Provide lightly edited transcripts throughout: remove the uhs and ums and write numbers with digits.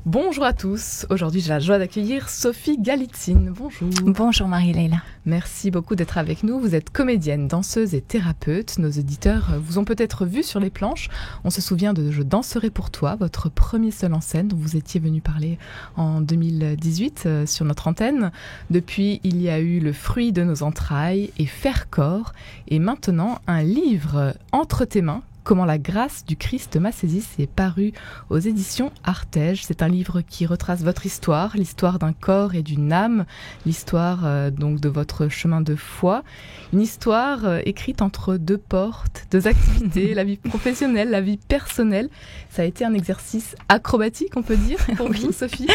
Bonjour à tous, aujourd'hui j'ai la joie d'accueillir Sophie Galitzine. Bonjour. Bonjour Marie-Leila. Merci beaucoup d'être avec nous. Vous êtes comédienne, danseuse et thérapeute. Nos auditeurs vous ont peut-être vu sur les planches. On se souvient de Je danserai pour toi, votre premier seul en scène dont vous étiez venu parler en 2018 sur notre antenne. Depuis, il y a eu Le fruit de nos entrailles et Faire corps. Et maintenant, un livre entre tes mains. Comment la grâce du Christ m'a saisi, est paru aux éditions Artege. C'est un livre qui retrace votre histoire, l'histoire d'un corps et d'une âme, l'histoire donc de votre chemin de foi. Une histoire écrite entre deux portes, deux activités, la vie professionnelle, la vie personnelle. Ça a été un exercice acrobatique, on peut dire, pour vous, Sophie ?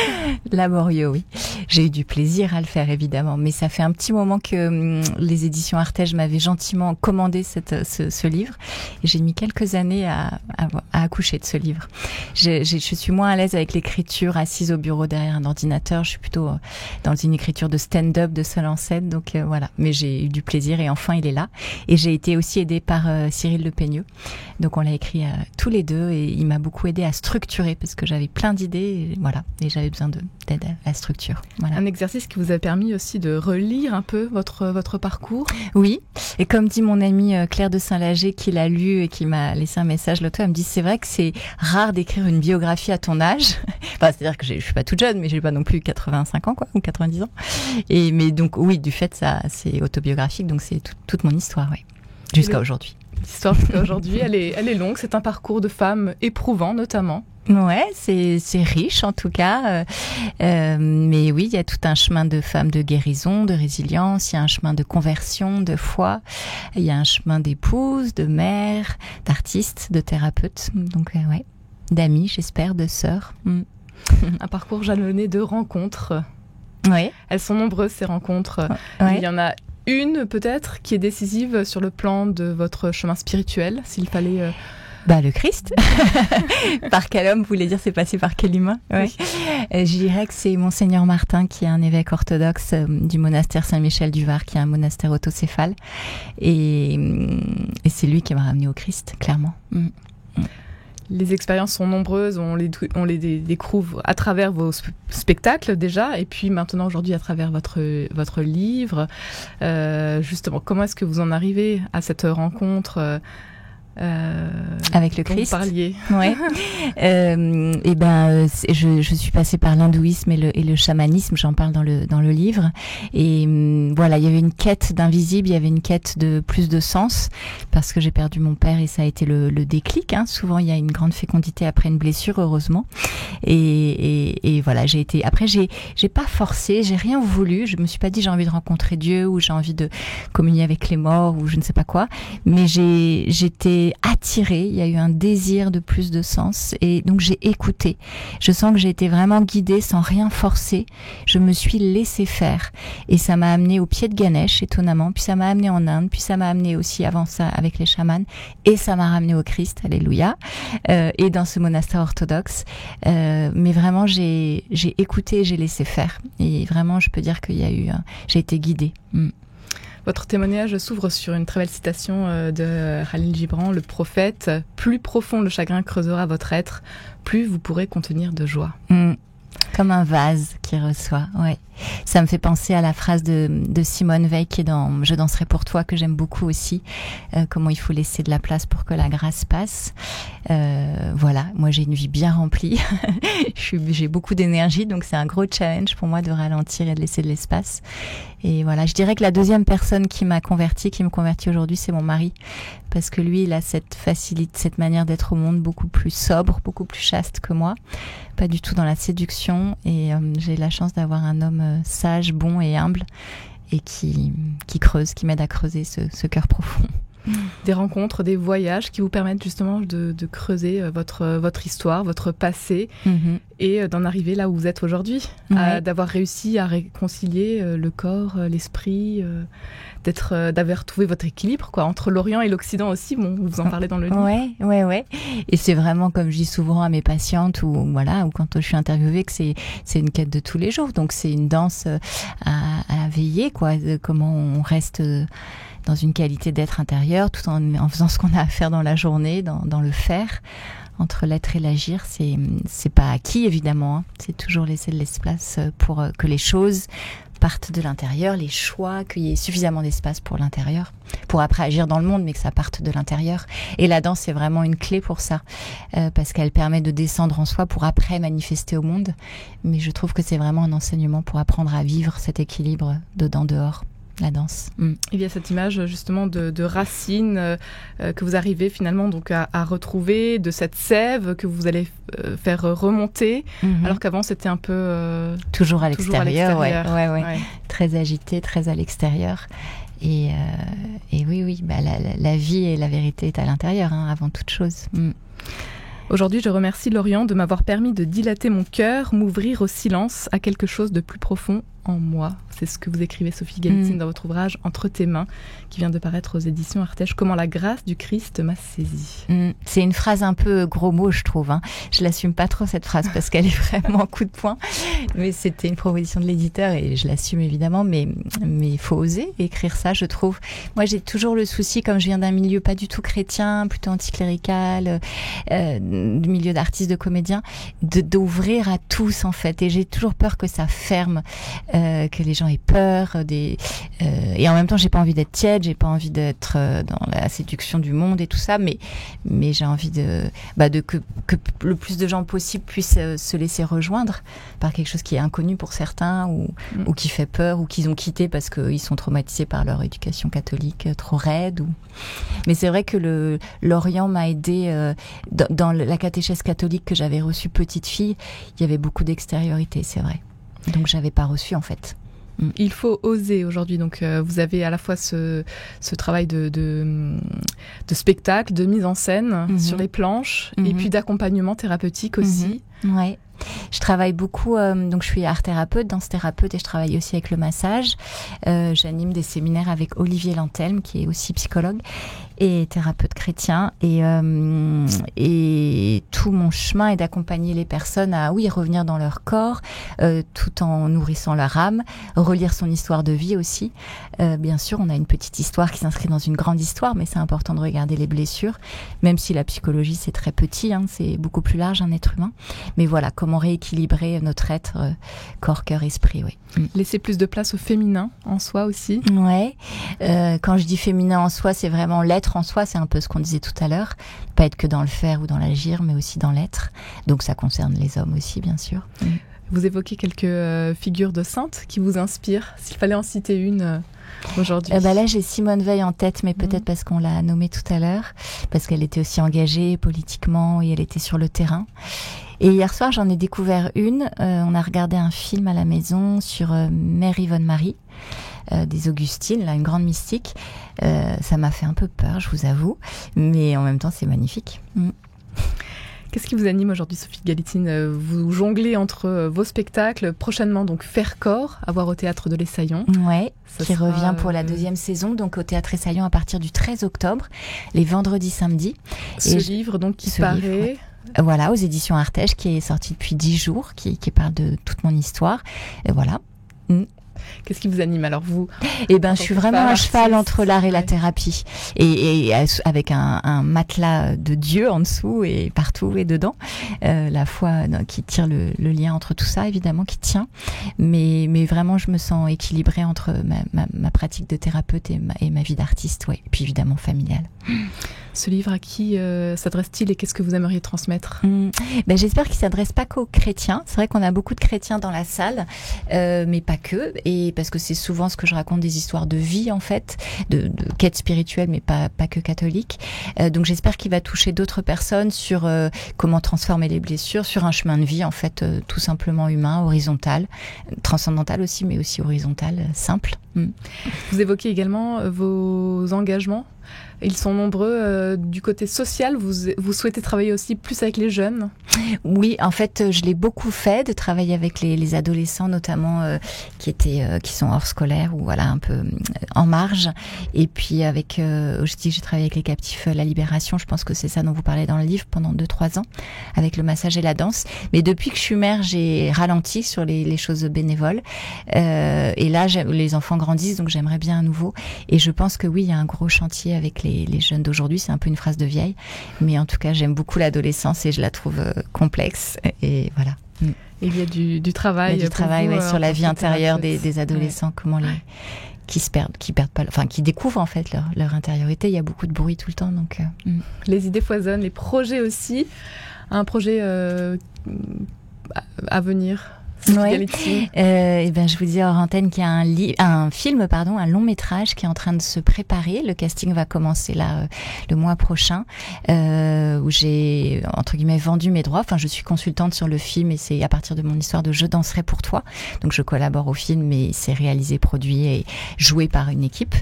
Laborieux, oui. J'ai eu du plaisir à le faire, évidemment. Mais ça fait un petit moment que les éditions Artege m'avaient gentiment commandé ce livre. Et j'ai mis quelques années à accoucher de ce livre. Je suis moins à l'aise avec l'écriture assise au bureau derrière un ordinateur. Je suis plutôt dans une écriture de stand-up, de seul en scène. Donc voilà. Mais j'ai eu du plaisir et enfin il est là. Et j'ai été aussi aidée par Cyril Le Peigneux. Donc on l'a écrit tous les deux et il m'a beaucoup aidée à structurer parce que j'avais plein d'idées. Et voilà. Et j'avais besoin d'aide à la structure. Voilà. Un exercice qui vous a permis aussi de relire un peu votre parcours. Oui. Et comme dit mon amie Claire de Saint-Lager qui l'a lu et qui m'a laissé un message l'auto, elle me dit c'est vrai que c'est rare d'écrire une biographie à ton âge. Enfin, c'est-à-dire que je suis pas toute jeune, mais j'ai pas non plus 85 ans, quoi, ou 90 ans. Mais donc, oui, du fait, ça, c'est autobiographique, donc c'est toute mon histoire, oui. Jusqu'à aujourd'hui. L'histoire jusqu'à aujourd'hui, elle est longue. C'est un parcours de femme éprouvant, notamment. Ouais, c'est riche en tout cas, mais oui, il y a tout un chemin de femme de guérison, de résilience, il y a un chemin de conversion, de foi, il y a un chemin d'épouse, de mère, d'artiste, de thérapeute, donc ouais, d'amis, j'espère, de sœurs. Un parcours jalonné de rencontres. Oui. Elles sont nombreuses ces rencontres. Ouais. Il y en a une peut-être qui est décisive sur le plan de votre chemin spirituel, s'il fallait... le Christ. Par quel homme, vous voulez dire, c'est passé par quel humain? Ouais. Je dirais que c'est Monseigneur Martin, qui est un évêque orthodoxe du monastère Saint-Michel du Var, qui est un monastère autocéphale. Et c'est lui qui m'a ramené au Christ, clairement. Les expériences sont nombreuses, on les découvre à travers vos spectacles déjà, et puis maintenant aujourd'hui à travers votre livre. Justement, comment est-ce que vous en arrivez à cette rencontre avec le Christ. Vous parliez. Ouais. Je suis passée par l'hindouisme et le chamanisme, j'en parle dans le livre. Et voilà, il y avait une quête d'invisible, il y avait une quête de plus de sens, parce que j'ai perdu mon père et ça a été le déclic. Hein. Souvent, il y a une grande fécondité après une blessure, heureusement. Et voilà, après, j'ai pas forcé, j'ai rien voulu. Je me suis pas dit j'ai envie de rencontrer Dieu ou j'ai envie de communier avec les morts ou je ne sais pas quoi. Mais j'étais attirée, il y a eu un désir de plus de sens et donc j'ai écouté. Je sens que j'ai été vraiment guidée sans rien forcer. Je me suis laissée faire et ça m'a amenée au pied de Ganesh, étonnamment, puis ça m'a amenée en Inde, puis ça m'a amenée aussi avant ça avec les chamans et ça m'a ramenée au Christ, alléluia, et dans ce monastère orthodoxe. Mais vraiment j'ai écouté, j'ai laissé faire et vraiment je peux dire qu'il y a eu, j'ai été guidée. Votre témoignage s'ouvre sur une très belle citation de Khalil Gibran, le prophète. « Plus profond le chagrin creusera votre être, plus vous pourrez contenir de joie. » Comme un vase qui reçoit, ouais. Ça me fait penser à la phrase de Simone Veil qui est dans « Je danserai pour toi » que j'aime beaucoup aussi. Comment il faut laisser de la place pour que la grâce passe. Voilà, moi j'ai une vie bien remplie. J'ai beaucoup d'énergie, donc c'est un gros challenge pour moi de ralentir et de laisser de l'espace. Et voilà, je dirais que la deuxième personne qui me convertit aujourd'hui, c'est mon mari. Parce que lui, il a cette facilité, cette manière d'être au monde beaucoup plus sobre, beaucoup plus chaste que moi. Pas du tout dans la séduction. Et j'ai la chance d'avoir un homme sage, bon et humble. Et qui creuse, qui m'aide à creuser ce cœur profond. Des rencontres, des voyages qui vous permettent justement de creuser votre histoire, votre passé et d'en arriver là où vous êtes aujourd'hui, d'avoir réussi à réconcilier le corps, l'esprit, d'avoir trouvé votre équilibre quoi, entre l'Orient et l'Occident aussi, bon, vous en parlez dans le livre. Ouais. Et c'est vraiment, comme je dis souvent à mes patientes ou quand je suis interviewée, que c'est une quête de tous les jours. Donc c'est une danse à veiller, quoi, de comment on reste dans une qualité d'être intérieur tout en faisant ce qu'on a à faire dans la journée, dans le faire, entre l'être et l'agir. C'est pas acquis, évidemment, hein. C'est toujours laisser de l'espace pour que les choses partent de l'intérieur, les choix, qu'il y ait suffisamment d'espace pour l'intérieur, pour après agir dans le monde, mais que ça parte de l'intérieur. Et la danse, c'est vraiment une clé pour ça, parce qu'elle permet de descendre en soi pour après manifester au monde. Mais je trouve que c'est vraiment un enseignement pour apprendre à vivre cet équilibre dedans-dehors. La danse. Il y a cette image justement de racines que vous arrivez finalement donc à retrouver, de cette sève que vous allez faire remonter, alors qu'avant c'était un peu toujours à l'extérieur. Ouais. Très agité, très à l'extérieur. Et oui, la vie et la vérité est à l'intérieur, hein, avant toute chose. Aujourd'hui, je remercie Lorient de m'avoir permis de dilater mon cœur, m'ouvrir au silence, à quelque chose de plus profond en moi. C'est ce que vous écrivez, Sophie Galitzine, dans votre ouvrage « Entre tes mains », qui vient de paraître aux éditions Artege. Comment la grâce du Christ m'a saisie. C'est une phrase un peu gros mot, je trouve. Hein. Je l'assume pas trop, cette phrase, parce qu'elle est vraiment coup de poing. Mais c'était une proposition de l'éditeur et je l'assume évidemment. Mais il faut oser écrire ça, je trouve. Moi, j'ai toujours le souci, comme je viens d'un milieu pas du tout chrétien, plutôt anticlérical, du milieu d'artistes, de comédiens, d'ouvrir à tous, en fait. Et j'ai toujours peur que ça ferme, que les gens aient peur. Et en même temps, j'ai pas envie d'être tiède, j'ai pas envie d'être dans la séduction du monde et tout ça, mais j'ai envie que le plus de gens possible puissent se laisser rejoindre par quelque chose qui est inconnu pour certains ou qui fait peur ou qu'ils ont quitté parce qu'ils sont traumatisés par leur éducation catholique trop raide. Mais c'est vrai que l'Orient m'a aidé dans la catéchèse catholique que j'avais reçue petite fille. Il y avait beaucoup d'extériorité, c'est vrai. Donc j'avais pas reçu en fait. Il faut oser aujourd'hui. Donc vous avez à la fois ce travail de spectacle, de mise en scène sur les planches, et puis d'accompagnement thérapeutique aussi. Ouais. Je travaille beaucoup, donc je suis art-thérapeute, danse-thérapeute, et je travaille aussi avec le massage. J'anime des séminaires avec Olivier Lantelme, qui est aussi psychologue et thérapeute chrétien. Et tout mon chemin est d'accompagner les personnes à, revenir dans leur corps, tout en nourrissant leur âme, relire son histoire de vie aussi. Bien sûr, on a une petite histoire qui s'inscrit dans une grande histoire, mais c'est important de regarder les blessures, même si la psychologie, c'est très petit, hein, c'est beaucoup plus large, un être humain. Mais voilà, comment rééquilibrer notre être, corps, cœur, esprit, oui. Laisser plus de place au féminin en soi aussi. Ouais. Quand je dis féminin en soi, c'est vraiment l'être en soi, c'est un peu ce qu'on disait tout à l'heure. Pas être que dans le faire ou dans l'agir, mais aussi dans l'être. Donc ça concerne les hommes aussi, bien sûr. Vous évoquez quelques figures de saintes qui vous inspirent. S'il fallait en citer une aujourd'hui. Là, j'ai Simone Veil en tête, mais peut-être parce qu'on l'a nommée tout à l'heure, parce qu'elle était aussi engagée politiquement et elle était sur le terrain. Et hier soir, j'en ai découvert une. On a regardé un film à la maison sur Mère Yvonne Marie, des Augustines, là, une grande mystique. Ça m'a fait un peu peur, je vous avoue, mais en même temps, c'est magnifique. Qu'est-ce qui vous anime aujourd'hui, Sophie Galitzine ? Vous jonglez entre vos spectacles, prochainement donc Faire corps, à voir au Théâtre de l'Essaillon. Ouais, qui revient pour la 2e saison, donc au Théâtre Essaillon à partir du 13 octobre, les vendredis, samedis. Ce livre donc qui paraît... Voilà, aux éditions Artege, qui est sorti depuis 10 jours, qui parle de toute mon histoire. Et voilà. Qu'est-ce qui vous anime alors, vous ? Je suis vraiment à cheval entre l'art et la thérapie. Et avec un matelas de Dieu en dessous et partout et dedans. La foi qui tire le lien entre tout ça, évidemment, qui tient. Mais vraiment, je me sens équilibrée entre ma pratique de thérapeute et ma vie d'artiste, ouais. Et puis évidemment familiale. Ce livre, à qui s'adresse-t-il et qu'est-ce que vous aimeriez transmettre ? J'espère qu'il ne s'adresse pas qu'aux chrétiens. C'est vrai qu'on a beaucoup de chrétiens dans la salle, mais pas que. Et parce que c'est souvent ce que je raconte, des histoires de vie, en fait, de quête spirituelle, mais pas que catholique. Donc j'espère qu'il va toucher d'autres personnes sur comment transformer les blessures, sur un chemin de vie, en fait, tout simplement humain, horizontal, transcendantal aussi, mais aussi horizontal, simple. Vous évoquez également vos engagements. Ils sont nombreux. Du côté social, vous souhaitez travailler aussi plus avec les jeunes ? Oui, en fait, je l'ai beaucoup fait, de travailler avec les adolescents, notamment qui sont hors scolaire ou voilà un peu en marge. Et puis j'ai travaillé avec les captifs La Libération. Je pense que c'est ça dont vous parlez dans le livre, pendant 2-3 ans, avec le massage et la danse. Mais depuis que je suis mère, j'ai ralenti sur les choses bénévoles. Et là, les enfants grandissent, donc j'aimerais bien un nouveau. Et je pense que oui, il y a un gros chantier avec les jeunes d'aujourd'hui. C'est un peu une phrase de vieille, mais en tout cas, j'aime beaucoup l'adolescence et je la trouve complexe. Et voilà. Il y a du travail. Il y a du travail sur la vie intérieure des adolescents, comment qui perdent pas, enfin qui découvrent en fait leur intériorité. Il y a beaucoup de bruit tout le temps, donc les idées foisonnent, les projets aussi. Un projet à venir. Ouais. Et ben je vous dis hors antenne qu'il y a un long métrage qui est en train de se préparer. Le casting va commencer là le mois prochain, où j'ai entre guillemets vendu mes droits. Enfin, je suis consultante sur le film et c'est à partir de mon histoire de Je danserai pour toi. Donc je collabore au film, mais c'est réalisé, produit et joué par une équipe.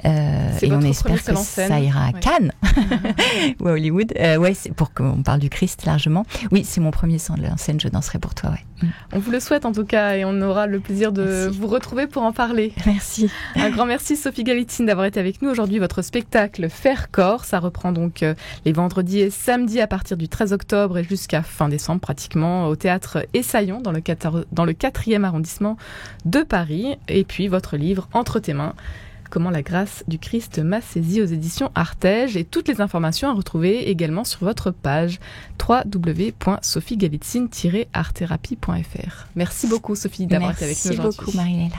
Et on espère que ça ira à Cannes ou à Hollywood. C'est pour qu'on parle du Christ largement. Oui, c'est mon premier seul en scène Je danserai pour toi. Ouais. On vous le souhaite en tout cas et on aura le plaisir de vous retrouver pour en parler. Merci. Un grand merci Sophie Galitzine d'avoir été avec nous aujourd'hui. Votre spectacle Faire corps, ça reprend donc les vendredis et samedis à partir du 13 octobre et jusqu'à fin décembre pratiquement au théâtre Essaillon dans le 4e arrondissement de Paris. Et puis votre livre Entre tes mains, comment la grâce du Christ m'a saisi aux éditions Artege, et toutes les informations à retrouver également sur votre page www.sophiegalitzine-artthérapie.fr. Merci beaucoup Sophie d'avoir été avec nous aujourd'hui. Merci beaucoup Marie-Léla.